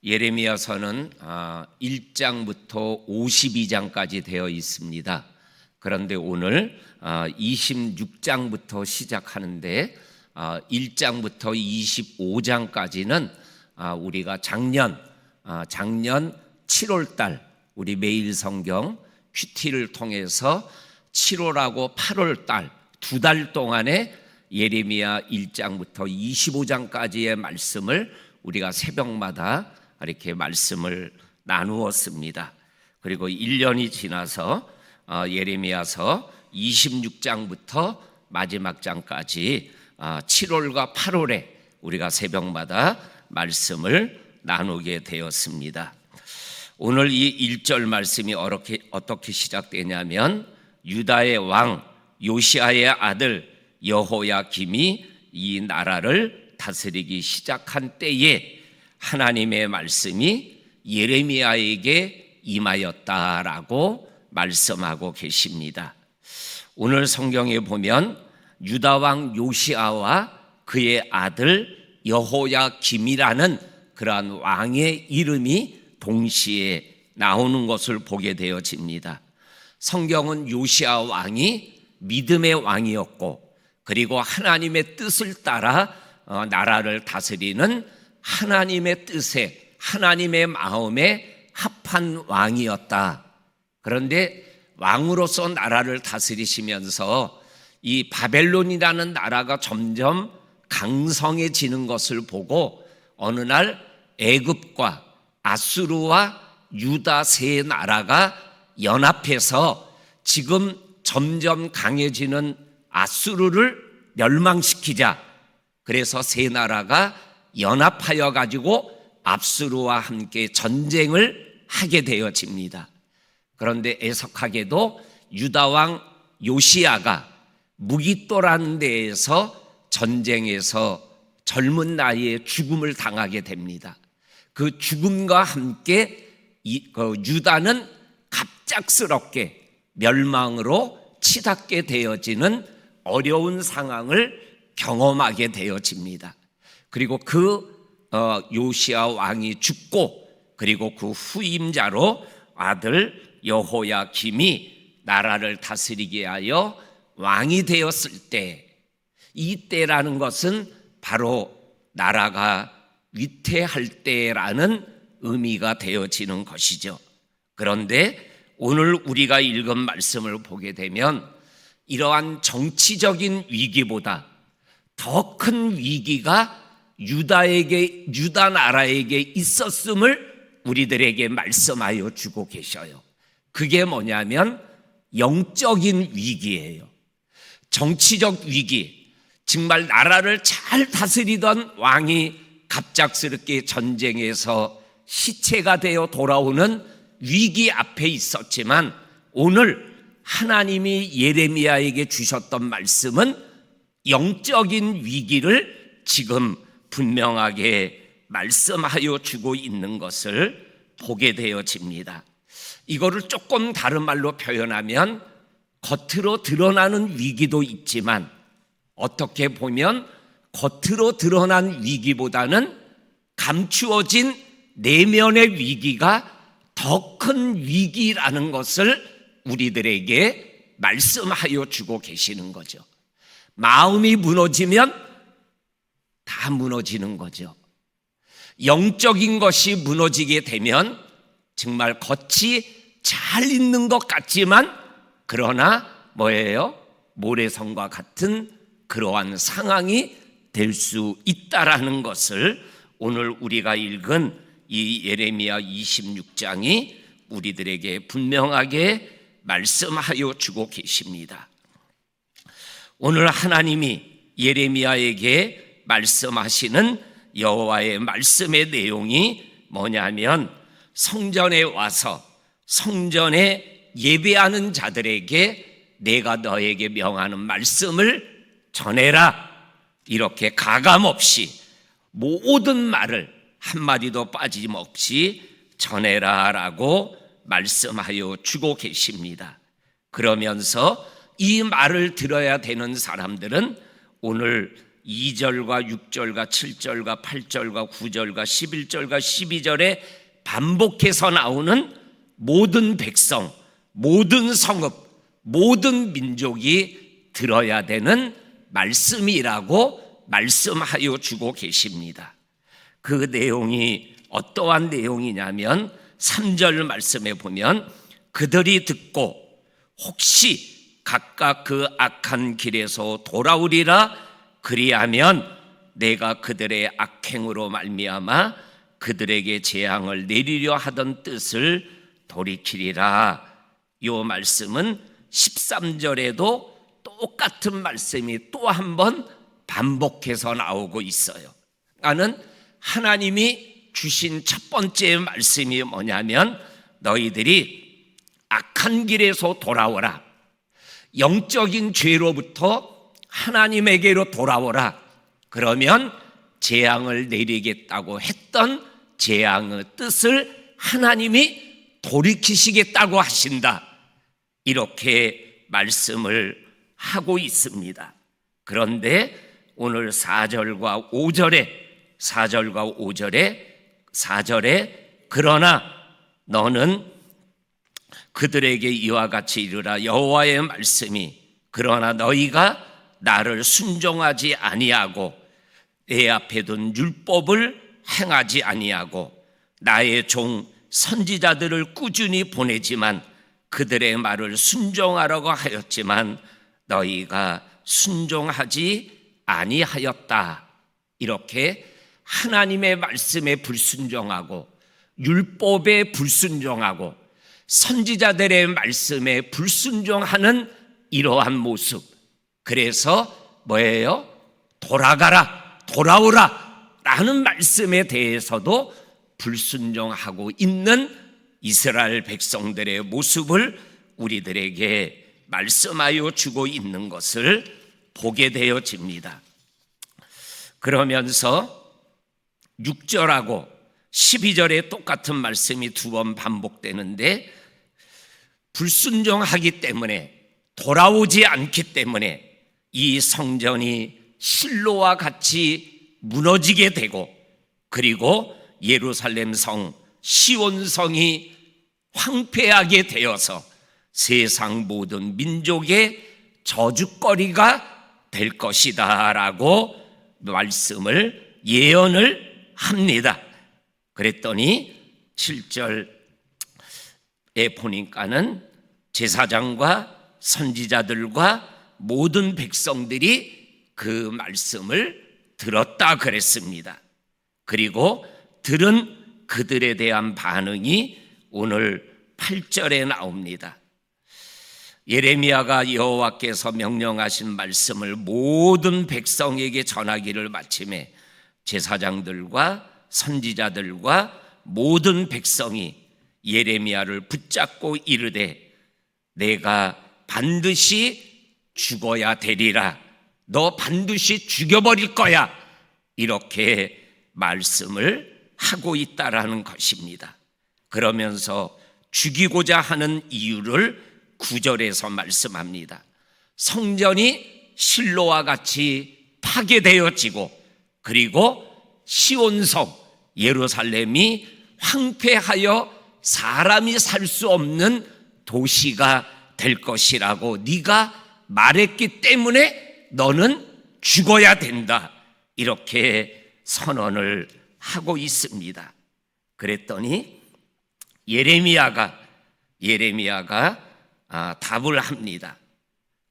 예레미야서는 1장부터 52장까지 되어 있습니다. 그런데 오늘 26장부터 시작하는데 1장부터 25장까지는 우리가 작년 7월달 우리 매일 성경 큐티를 통해서 7월하고 8월달 2달 동안에 예레미야 1장부터 25장까지의 말씀을 우리가 새벽마다 이렇게 말씀을 나누었습니다. 그리고 1년이 지나서 예레미야서 26장부터 마지막 장까지 7월과 8월에 우리가 새벽마다 말씀을 나누게 되었습니다. 오늘 이 1절 말씀이 어떻게 시작되냐면 유다의 왕 요시아의 아들 여호야김이 이 나라를 다스리기 시작한 때에 하나님의 말씀이 예레미야에게 임하였다라고 말씀하고 계십니다. 오늘 성경에 보면 유다 왕 요시아와 그의 아들 여호야김이라는 그러한 왕의 이름이 동시에 나오는 것을 보게 되어집니다. 성경은 요시아 왕이 믿음의 왕이었고 그리고 하나님의 뜻을 따라 나라를 다스리는 하나님의 뜻에 하나님의 마음에 합한 왕이었다. 그런데 왕으로서 나라를 다스리시면서 이 바벨론이라는 나라가 점점 강성해지는 것을 보고 어느 날 애굽과 아수르와 유다 세 나라가 연합해서 지금 점점 강해지는 아수르를 멸망시키자. 그래서 세 나라가 연합하여 가지고 아수르와 함께 전쟁을 하게 되어집니다. 그런데 애석하게도 유다 왕 요시아가 무기또라는 데에서 전쟁에서 젊은 나이에 죽음을 당하게 됩니다. 그 죽음과 함께 유다는 갑작스럽게 멸망으로 치닫게 되어지는 어려운 상황을 경험하게 되어집니다. 그리고 요시아 왕이 죽고 그리고 그 후임자로 아들 여호야김이 나라를 다스리게 하여 왕이 되었을 때, 이때라는 것은 바로 나라가 위태할 때라는 의미가 되어지는 것이죠. 그런데 오늘 우리가 읽은 말씀을 보게 되면 이러한 정치적인 위기보다 더 큰 위기가 유다 나라에게 있었음을 우리들에게 말씀하여 주고 계셔요. 그게 뭐냐면 영적인 위기예요. 정치적 위기, 정말 나라를 잘 다스리던 왕이 갑작스럽게 전쟁에서 시체가 되어 돌아오는 위기 앞에 있었지만 오늘 하나님이 예레미야에게 주셨던 말씀은 영적인 위기를 지금 분명하게 말씀하여 주고 있는 것을 보게 되어집니다. 이거를 조금 다른 말로 표현하면 겉으로 드러나는 위기도 있지만 어떻게 보면 겉으로 드러난 위기보다는 감추어진 내면의 위기가 더 큰 위기라는 것을 우리들에게 말씀하여 주고 계시는 거죠. 마음이 무너지면 다 무너지는 거죠. 영적인 것이 무너지게 되면 정말 겉이 잘 있는 것 같지만 그러나 뭐예요? 모래성과 같은 그러한 상황이 될 수 있다라는 것을 오늘 우리가 읽은 이 예레미야 26장이 우리들에게 분명하게 말씀하여 주고 계십니다. 오늘 하나님이 예레미야에게 말씀하시는 여호와의 말씀의 내용이 뭐냐면 성전에 와서 성전에 예배하는 자들에게 내가 너에게 명하는 말씀을 전해라. 이렇게 가감없이 모든 말을 한마디도 빠짐없이 전해라라고 말씀하여 주고 계십니다. 그러면서 이 말을 들어야 되는 사람들은 오늘 2절과 6절과 7절과 8절과 9절과 11절과 12절에 반복해서 나오는 모든 백성, 모든 성읍, 모든 민족이 들어야 되는 말씀이라고 말씀하여 주고 계십니다. 그 내용이 어떠한 내용이냐면 3절 말씀에 보면 그들이 듣고 혹시 각각 그 악한 길에서 돌아오리라 그리하면 내가 그들의 악행으로 말미암아 그들에게 재앙을 내리려 하던 뜻을 돌이키리라. 이 말씀은 13절에도 똑같은 말씀이 또 한 번 반복해서 나오고 있어요. 나는 하나님이 주신 첫 번째 말씀이 뭐냐면 너희들이 악한 길에서 돌아오라. 영적인 죄로부터 하나님에게로 돌아오라. 그러면 재앙을 내리겠다고 했던 재앙의 뜻을 하나님이 돌이키시겠다고 하신다. 이렇게 말씀을 하고 있습니다. 그런데 오늘 4절과 4절에 그러나 너는 그들에게 이와 같이 이르라. 여호와의 말씀이 그러나 너희가 나를 순종하지 아니하고 내 앞에 둔 율법을 행하지 아니하고 나의 종 선지자들을 꾸준히 보내지만 그들의 말을 순종하라고 하였지만 너희가 순종하지 아니하였다. 이렇게 하나님의 말씀에 불순종하고 율법에 불순종하고 선지자들의 말씀에 불순종하는 이러한 모습, 그래서 뭐예요? 돌아가라, 돌아오라 라는 말씀에 대해서도 불순종하고 있는 이스라엘 백성들의 모습을 우리들에게 말씀하여 주고 있는 것을 보게 되어집니다. 그러면서 6절하고 12절에 똑같은 말씀이 두 번 반복되는데 불순종하기 때문에 돌아오지 않기 때문에 이 성전이 실로와 같이 무너지게 되고 그리고 예루살렘 성 시온성이 황폐하게 되어서 세상 모든 민족의 저주거리가 될 것이다 라고 말씀을 예언을 합니다. 그랬더니 7절에 보니까는 제사장과 선지자들과 모든 백성들이 그 말씀을 들었다 그랬습니다. 그리고 들은 그들에 대한 반응이 오늘 8절에 나옵니다. 예레미야가 여호와께서 명령하신 말씀을 모든 백성에게 전하기를 마침에 제사장들과 선지자들과 모든 백성이 예레미야를 붙잡고 이르되 내가 반드시 죽어야 되리라. 너 반드시 죽여버릴 거야. 이렇게 말씀을 하고 있다라는 것입니다. 그러면서 죽이고자 하는 이유를 9절에서 말씀합니다. 성전이 실로와 같이 파괴되어지고 그리고 시온성 예루살렘이 황폐하여 사람이 살 수 없는 도시가 될 것이라고 네가 말했기 때문에 너는 죽어야 된다. 이렇게 선언을 하고 있습니다. 그랬더니 예레미야가 답을 합니다.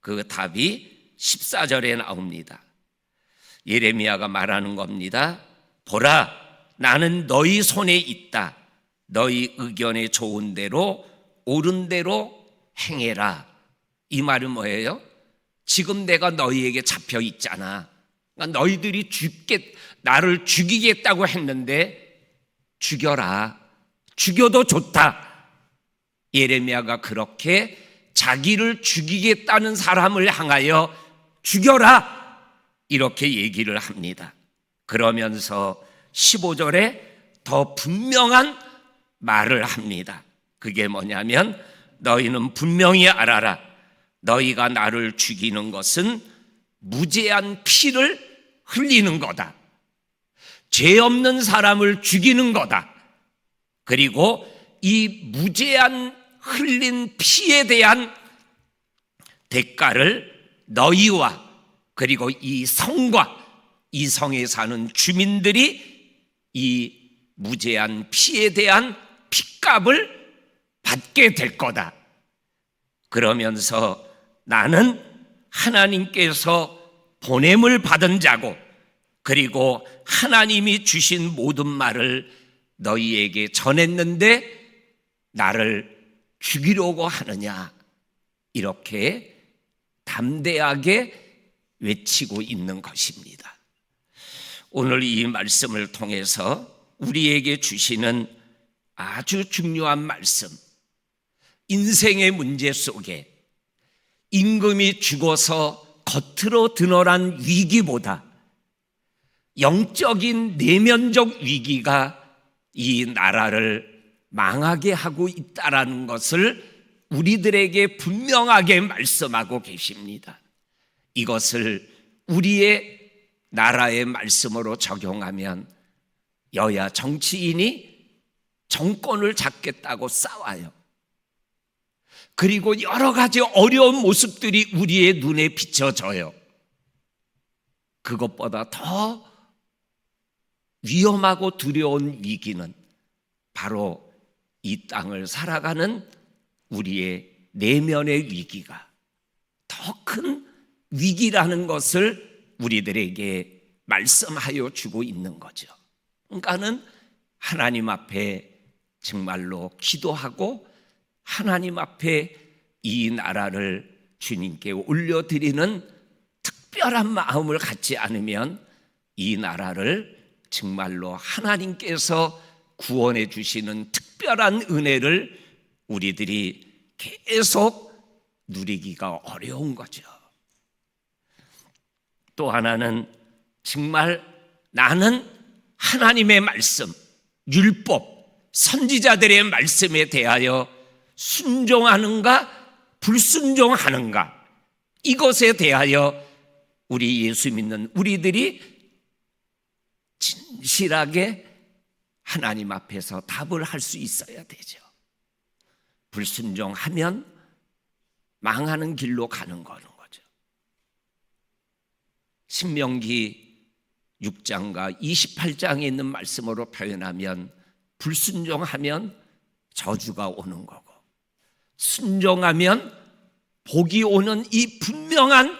그 답이 14절에 나옵니다. 예레미야가 말하는 겁니다. 보라, 나는 너희 손에 있다. 너희 의견에 좋은 대로 옳은 대로 행해라. 이 말은 뭐예요? 지금 내가 너희에게 잡혀 있잖아. 그러니까 너희들이 나를 죽이겠다고 했는데 죽여라. 죽여도 좋다. 예레미야가 그렇게 자기를 죽이겠다는 사람을 향하여 죽여라. 이렇게 얘기를 합니다. 그러면서 15절에 더 분명한 말을 합니다. 그게 뭐냐면 너희는 분명히 알아라. 너희가 나를 죽이는 것은 무죄한 피를 흘리는 거다. 죄 없는 사람을 죽이는 거다. 그리고 이 무제한 흘린 피에 대한 대가를 너희와 그리고 이 성과 이 성에 사는 주민들이 이 무제한 피에 대한 핏값을 받게 될 거다. 그러면서 나는 하나님께서 보냄을 받은 자고 그리고 하나님이 주신 모든 말을 너희에게 전했는데 나를 죽이려고 하느냐, 이렇게 담대하게 외치고 있는 것입니다. 오늘 이 말씀을 통해서 우리에게 주시는 아주 중요한 말씀, 인생의 문제 속에 임금이 죽어서 겉으로 드러난 위기보다 영적인 내면적 위기가 이 나라를 망하게 하고 있다라는 것을 우리들에게 분명하게 말씀하고 계십니다. 이것을 우리의 나라의 말씀으로 적용하면 여야 정치인이 정권을 잡겠다고 싸워요. 그리고 여러 가지 어려운 모습들이 우리의 눈에 비춰져요. 그것보다 더 위험하고 두려운 위기는 바로 이 땅을 살아가는 우리의 내면의 위기가 더 큰 위기라는 것을 우리들에게 말씀하여 주고 있는 거죠. 그러니까는 하나님 앞에 정말로 기도하고 하나님 앞에 이 나라를 주님께 올려드리는 특별한 마음을 갖지 않으면 이 나라를 정말로 하나님께서 구원해 주시는 특별한 은혜를 우리들이 계속 누리기가 어려운 거죠. 또 하나는 정말 나는 하나님의 말씀, 율법, 선지자들의 말씀에 대하여 순종하는가 불순종하는가, 이것에 대하여 우리 예수 믿는 우리들이 진실하게 하나님 앞에서 답을 할 수 있어야 되죠. 불순종하면 망하는 길로 가는 거죠. 신명기 6장과 28장에 있는 말씀으로 표현하면 불순종하면 저주가 오는 거고 순종하면 복이 오는 이 분명한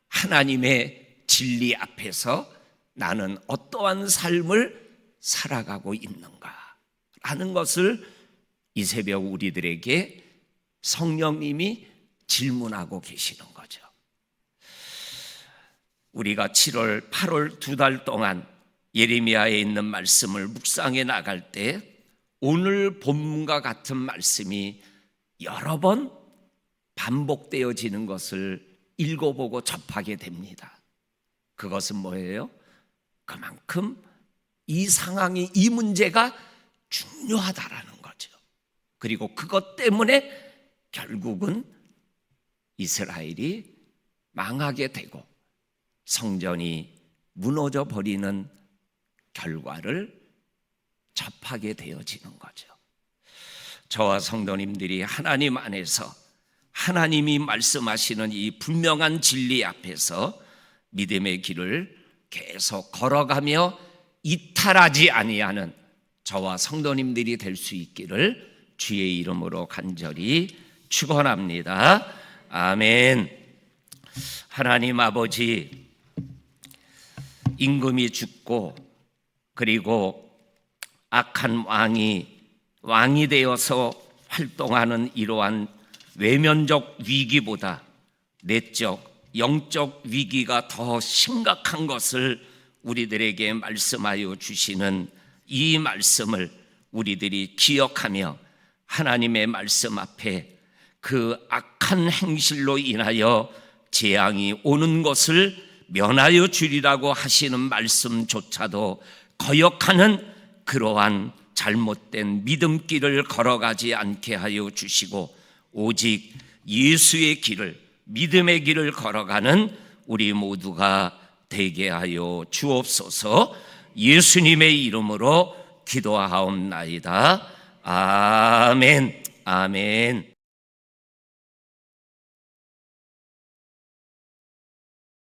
하나님의 진리 앞에서 나는 어떠한 삶을 살아가고 있는가 하는 것을 이 새벽 우리들에게 성령님이 질문하고 계시는 거죠. 우리가 7월, 8월 2달 동안 예레미야에 있는 말씀을 묵상해 나갈 때 오늘 본문과 같은 말씀이 여러 번 반복되어지는 것을 읽어보고 접하게 됩니다. 그것은 뭐예요? 그만큼 이 상황이, 이 문제가 중요하다라는 거죠. 그리고 그것 때문에 결국은 이스라엘이 망하게 되고 성전이 무너져 버리는 결과를 접하게 되어지는 거죠. 저와 성도님들이 하나님 안에서 하나님이 말씀하시는 이 분명한 진리 앞에서 믿음의 길을 계속 걸어가며 이탈하지 아니하는 저와 성도님들이 될 수 있기를 주의 이름으로 간절히 축원합니다. 아멘. 하나님 아버지, 임금이 죽고 그리고 악한 왕이 되어서 활동하는 이러한 외면적 위기보다 내적, 영적 위기가 더 심각한 것을 우리들에게 말씀하여 주시는 이 말씀을 우리들이 기억하며 하나님의 말씀 앞에 그 악한 행실로 인하여 재앙이 오는 것을 면하여 주리라고 하시는 말씀조차도 거역하는 그러한 잘못된 믿음길을 걸어가지 않게 하여 주시고 오직 예수의 길을, 믿음의 길을 걸어가는 우리 모두가 되게 하여 주옵소서. 예수님의 이름으로 기도하옵나이다. 아멘. 아멘.